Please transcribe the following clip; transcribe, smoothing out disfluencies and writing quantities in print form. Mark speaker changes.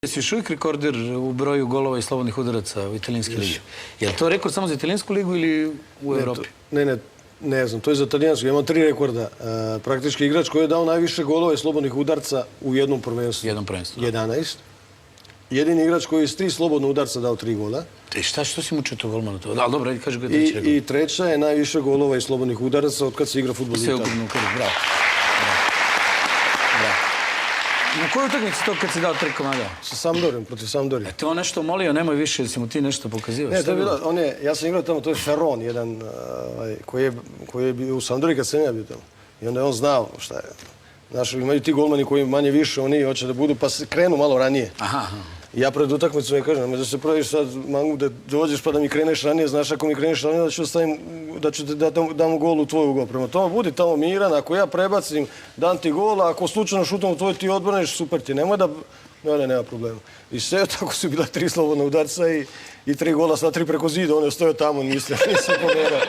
Speaker 1: Jesi još uvijek rekorder u broju golova i slobodnih udaraca u italijanskoj ligi? Je li to rekord samo za italijansku ligu ili u Evropi?
Speaker 2: Ne znam, to je za italijansku. Imamo 3 rekorda. Praktički igrač koji je dao najviše golova i slobodnih udarca u jednom prvenstvu.
Speaker 1: Jednom prvenstvu.
Speaker 2: 11. Jedini igrač koji je s 3 slobodna udarca dao 3 gola.
Speaker 1: Što si mučio to golmana? Da, dobro, ajde kaži ga treći rekord.
Speaker 2: I treća je najviše golova i slobodnih udaraca od kad se igra fudbal u Italiji.
Speaker 1: Sve ukupno u kriju, bravo. Na kojoj utakmici to kad si dao 3 komada?
Speaker 2: Sa Sampdorijem, protiv Sampdorije.
Speaker 1: Te on nešto molio, nemoj više, si mu ti nešto pokazivao?
Speaker 2: Ne, to je bilo, ja sam igrao tamo, to je Ferron, jedan koji je bio u Sampdoriji kad sam ja bio tamo. I onda je on znao šta je. Znaš, imaju ti golmani koji manje više, oni hoće da budu, pa se krenu malo ranije. I ja pred utakmicu ne kažem, da se praviš sad, mogu da dođeš pa da mi kreneš ranije, znaš, ako mi kreneš ranije, da ću te dam gol u tvoj ugao. Prema tome, budi tamo miran, ako ja prebacim, dam ti gol, a ako slučajno šutom u tvoj ti odbraniš, super ti, nemoj da... Ne, nema problema. I sve tako su bila 3 slobodna udarca i 3 gola, sva 3 preko zida, on je stojao tamo, nisam pomerao.